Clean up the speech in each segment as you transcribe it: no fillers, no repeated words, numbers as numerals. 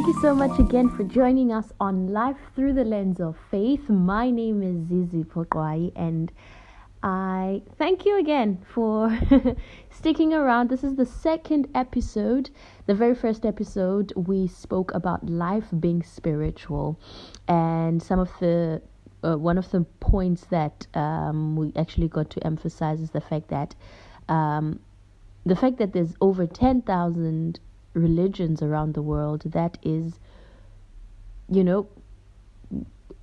Thank you so much again for joining us on Life Through the Lens of Faith. My name is Ep2.Januworry, and I thank you again for sticking around. This is the second episode. The very first episode, we spoke about life being spiritual, and some of the one of the points that we actually got to emphasize is the fact that there's over 10,000 religions around the world. That is,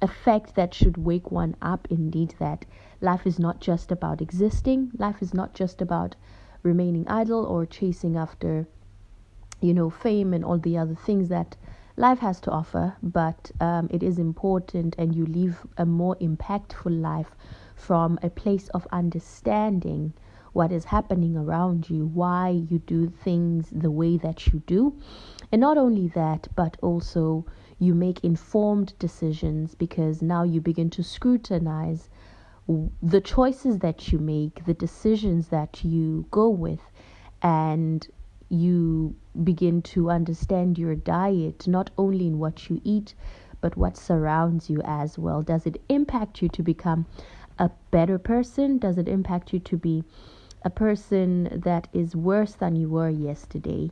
a fact that should wake one up indeed, that life is not just about existing. Life is not just about remaining idle or chasing after, fame and all the other things that life has to offer. But it is important, and you live a more impactful life from a place of understanding what is happening around you, why you do things the way that you do. And not only that, but also you make informed decisions, because now you begin to scrutinize the choices that you make, the decisions that you go with, and you begin to understand your diet, not only in what you eat, but what surrounds you as well. Does it impact you to become a better person? Does it impact you to be a person that is worse than you were yesterday?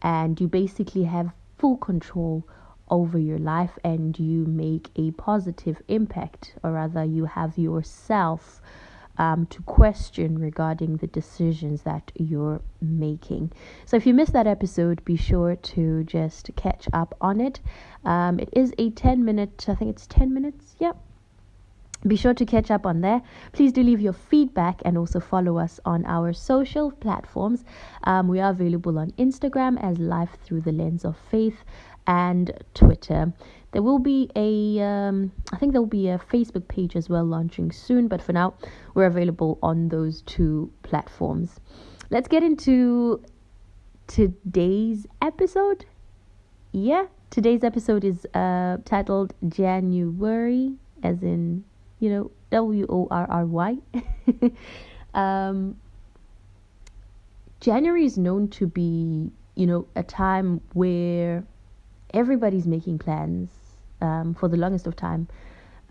And you basically have full control over your life, and you make a positive impact, or rather you have yourself to question regarding the decisions that you're making. So if you missed that episode, be sure to just catch up on it. It is a 10-minute, I think it's 10 minutes. Yep. Be sure to catch up on there. Please do leave your feedback and also follow us on our social platforms. We are available on Instagram as Life Through the Lens of Faith, and Twitter. There will be I think there will be a Facebook page as well launching soon, but for now we're available on those two platforms. Let's get into today's episode. Today's episode is titled January, as in Worry. January is known to be, a time where everybody's making plans. For the longest of time,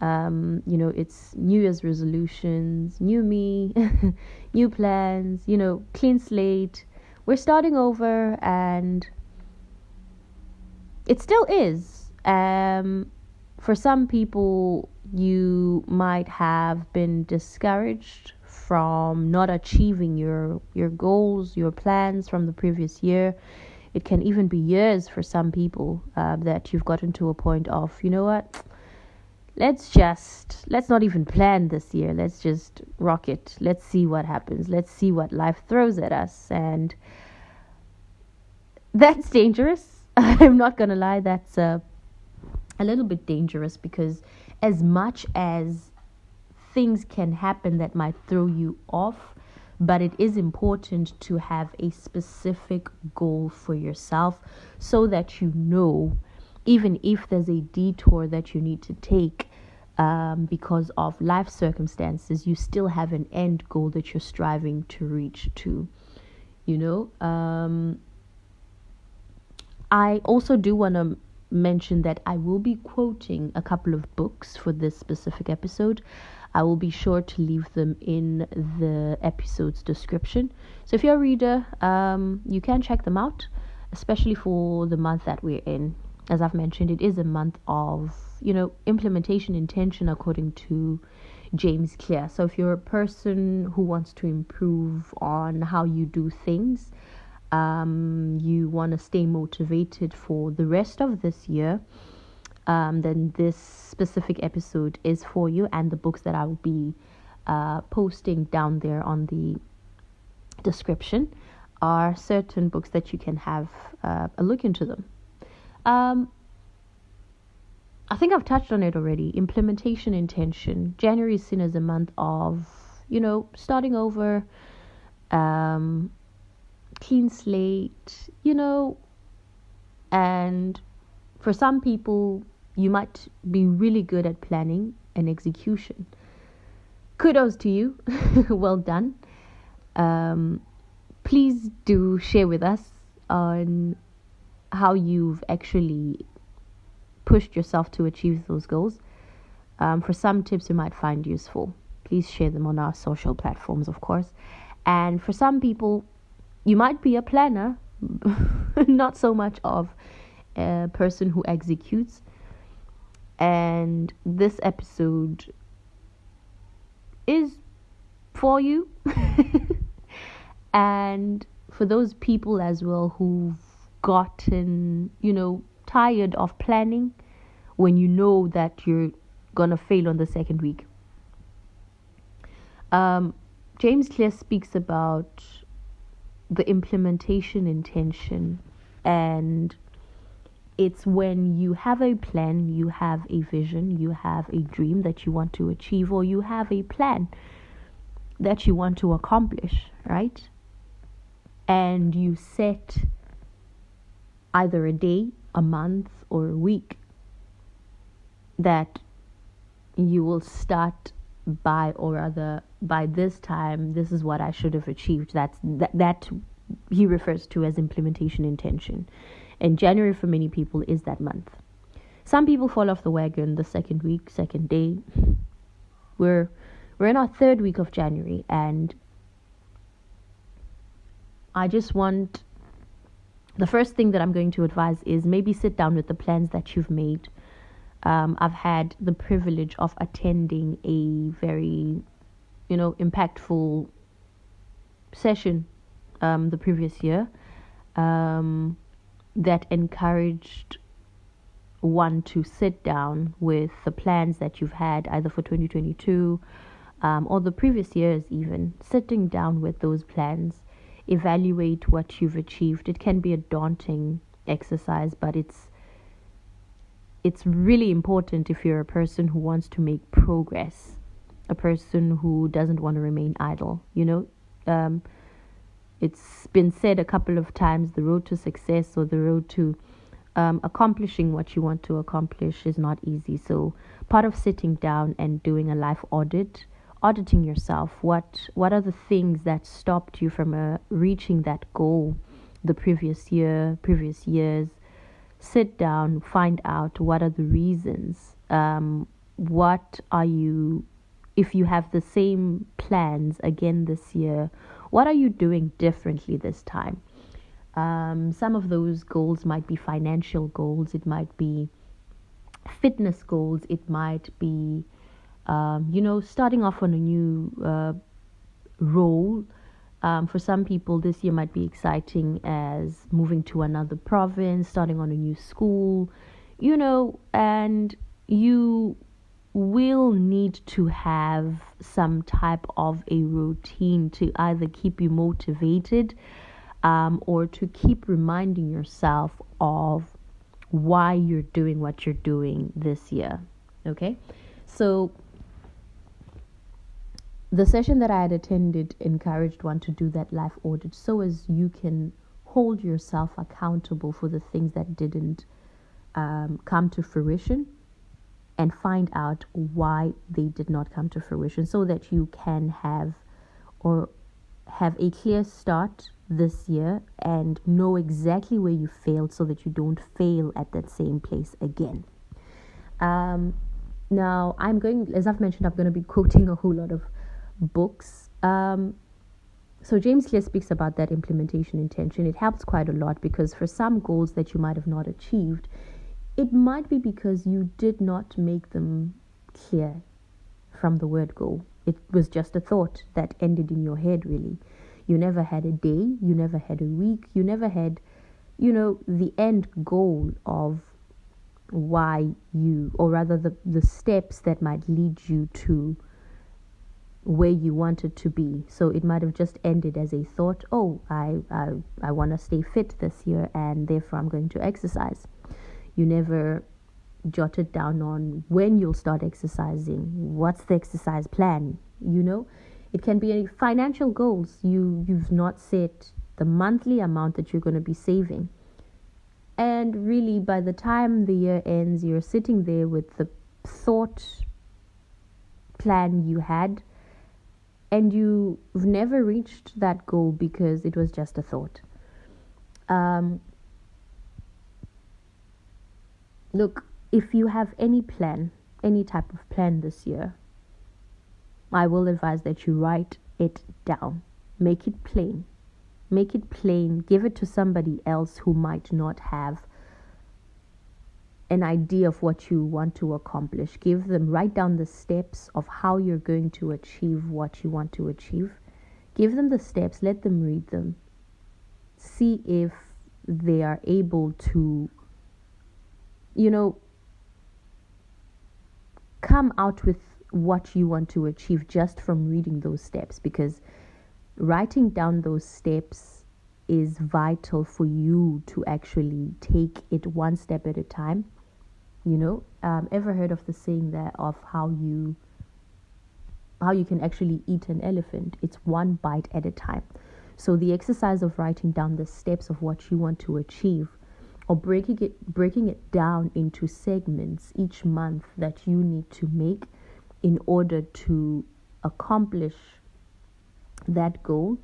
it's New Year's resolutions, new me, new plans, clean slate. We're starting over, and it still is. For some people, you might have been discouraged from not achieving your goals, your plans from the previous year. It can even be years for some people that you've gotten to a point of, let's not even plan this year. Let's just rock it. Let's see what happens. Let's see what life throws at us. And that's dangerous. I'm not going to lie. That's a little bit dangerous, because as much as things can happen that might throw you off, but it is important to have a specific goal for yourself, so that even if there's a detour that you need to take because of life circumstances, you still have an end goal that you're striving to reach to. I also do want to mention that I will be quoting a couple of books for this specific episode. I will be sure to leave them in the episode's description. So if you're a reader, you can check them out, especially for the month that we're in. As I've mentioned, it is a month of, implementation intention according to James Clear. So if you're a person who wants to improve on how you do things, you want to stay motivated for the rest of this year, then this specific episode is for you. And the books that I will be posting down there on the description are certain books that you can have a look into them. I think I've touched on it already. Implementation intention. January is seen as a month of, starting over, clean slate, and for some people, you might be really good at planning and execution. Kudos to you. Well done. Please do share with us on how you've actually pushed yourself to achieve those goals. For some tips you might find useful, please share them on our social platforms, of course. And for some people, you might be a planner, not so much of a person who executes. And this episode is for you. And for those people as well who've gotten, tired of planning when you know that you're gonna fail on the second week. James Clear speaks about the implementation intention, and it's when you have a plan, you have a vision, you have a dream that you want to achieve, or you have a plan that you want to accomplish, right? And you set either a day, a month, or a week that you will start by, or rather by this time, this is what I should have achieved. That he refers to as implementation intention. And January for many people is that month. Some people fall off the wagon the second week, second day. We're in our third week of January, and I just want, the first thing that I'm going to advise is maybe sit down with the plans that you've made. I've had the privilege of attending a very, impactful session the previous year that encouraged one to sit down with the plans that you've had either for 2022 or the previous years even, sitting down with those plans, evaluate what you've achieved. It can be a daunting exercise, but it's really important if you're a person who wants to make progress, a person who doesn't want to remain idle. It's been said a couple of times, the road to success or the road to accomplishing what you want to accomplish is not easy. So part of sitting down and doing a life audit, auditing yourself, what are the things that stopped you from reaching that goal the previous year, previous years. Sit down, find out what are the reasons. What are you, if you have the same plans again this year, what are you doing differently this time? Some of those goals might be financial goals. It might be fitness goals. It might be, starting off on a new role. For some people, this year might be exciting as moving to another province, starting on a new school, and you will need to have some type of a routine to either keep you motivated or to keep reminding yourself of why you're doing what you're doing this year. Okay, so the session that I had attended encouraged one to do that life audit so as you can hold yourself accountable for the things that didn't come to fruition and find out why they did not come to fruition, so that you can have a clear start this year and know exactly where you failed so that you don't fail at that same place again. Now, as I've mentioned, I'm going to be quoting a whole lot of books. So James Clear speaks about that implementation intention. It helps quite a lot because for some goals that you might have not achieved, it might be because you did not make them clear from the word go. It was just a thought that ended in your head, really. You never had a day, you never had a week, you never had, the end goal of why you, or rather the steps that might lead you to where you wanted to be. So it might have just ended as a thought, I want to stay fit this year and therefore I'm going to exercise. You never jotted down on when you'll start exercising, what's the exercise plan. It can be financial goals. You've not set the monthly amount that you're going to be saving, and really by the time the year ends, you're sitting there with the thought plan you had, and you've never reached that goal because it was just a thought. Look, if you have any plan, any type of plan this year, I will advise that you write it down. Make it plain. Make it plain. Give it to somebody else who might not have an idea of what you want to accomplish. Write down the steps of how you're going to achieve what you want to achieve. Give them the steps, let them read them. See if they are able to, come out with what you want to achieve just from reading those steps, because writing down those steps is vital for you to actually take it one step at a time. Ever heard of the saying that of how you can actually eat an elephant? It's one bite at a time. So the exercise of writing down the steps of what you want to achieve, or breaking it down into segments each month that you need to make in order to accomplish that goal,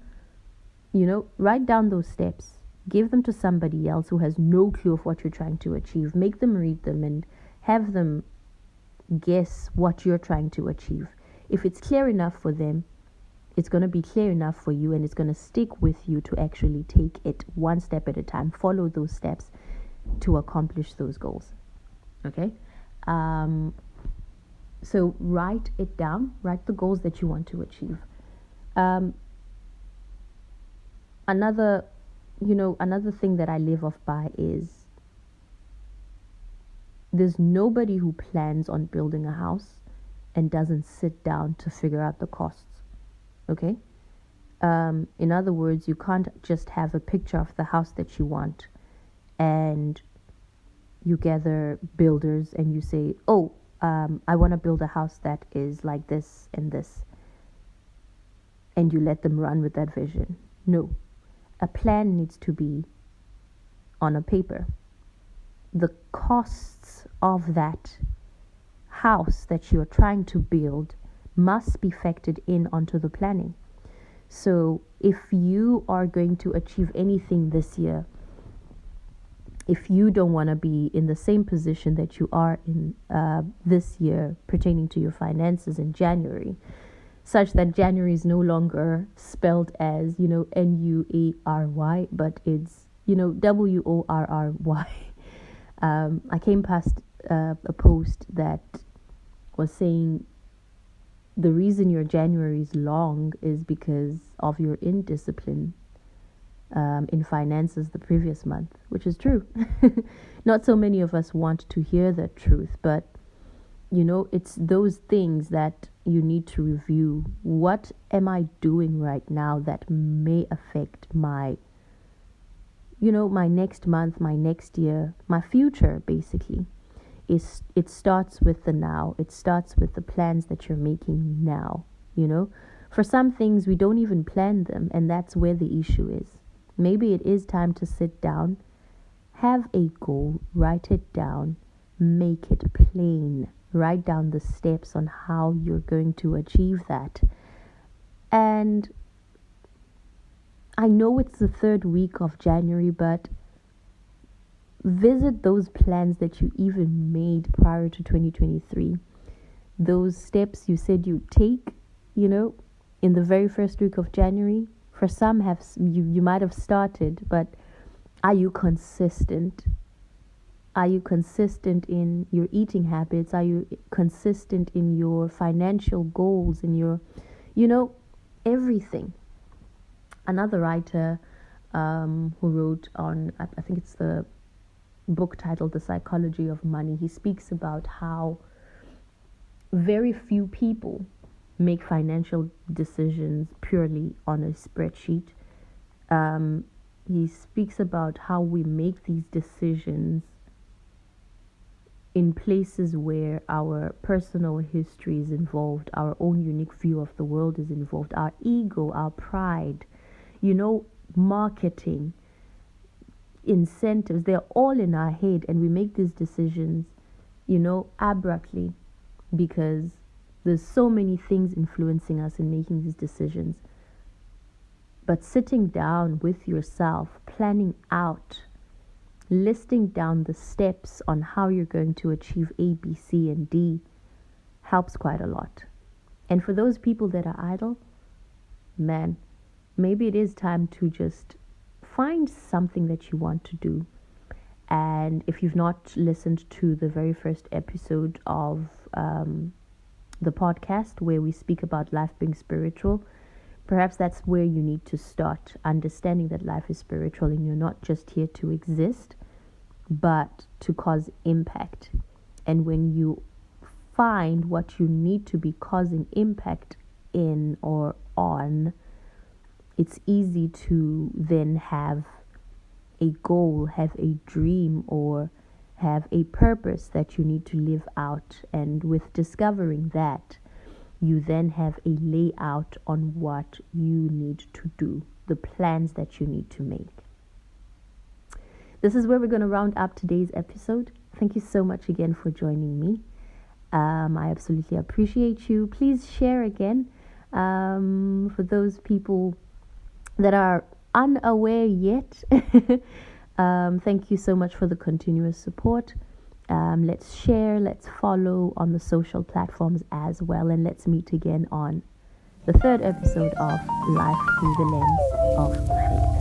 write down those steps. Give them to somebody else who has no clue of what you're trying to achieve. Make them read them and have them guess what you're trying to achieve. If it's clear enough for them, it's going to be clear enough for you, and it's going to stick with you to actually take it one step at a time. Follow those steps to accomplish those goals. Okay? So write it down. Write the goals that you want to achieve. Another thing that I live off by is there's nobody who plans on building a house and doesn't sit down to figure out the costs. Okay? In other words, you can't just have a picture of the house that you want and you gather builders and you say, I want to build a house that is like this and this, and you let them run with that vision. No. A plan needs to be on a paper. The costs of that house that you're trying to build must be factored in onto the planning. So if you are going to achieve anything this year, if you don't want to be in the same position that you are in this year pertaining to your finances in January, such that January is no longer spelled as, N-U-A-R-Y, but it's, W-O-R-R-Y. I came past a post that was saying the reason your January is long is because of your indiscipline in finances the previous month, which is true. Not so many of us want to hear the truth, but it's those things that you need to review. What am I doing right now that may affect my next month, my next year, my future? Basically, it starts with the now. It starts with the plans that you're making now. For some things we don't even plan them, and that's where the issue is. Maybe it is time to sit down, have a goal, write it down, make it plain. Write down the steps on how you're going to achieve that. And I know it's the third week of January, but visit those plans that you even made prior to 2023. Those steps you said you'd take, in the very first week of January. For some, you might have started, but are you consistent? Are you consistent in your eating habits? Are you consistent in your financial goals, in your, everything? Another writer who wrote on, I think it's the book titled The Psychology of Money, he speaks about how very few people make financial decisions purely on a spreadsheet. He speaks about how we make these decisions in places where our personal history is involved, our own unique view of the world is involved, our ego, our pride, marketing, incentives, they're all in our head, and we make these decisions, abruptly, because there's so many things influencing us in making these decisions. But sitting down with yourself, planning out listing down the steps on how you're going to achieve A, B, C, and D helps quite a lot. And for those people that are idle, man, maybe it is time to just find something that you want to do. And if you've not listened to the very first episode of the podcast where we speak about life being spiritual, perhaps that's where you need to start, understanding that life is spiritual and you're not just here to exist, but to cause impact. And when you find what you need to be causing impact in or on, it's easy to then have a goal, have a dream, or have a purpose that you need to live out. And with discovering that, you then have a layout on what you need to do, the plans that you need to make. This is where we're going to round up today's episode. Thank you so much again for joining me. I absolutely appreciate you. Please share again for those people that are unaware yet. Thank you so much for the continuous support. Let's share, let's follow on the social platforms as well, and let's meet again on the third episode of Life Through the Lens of Faith.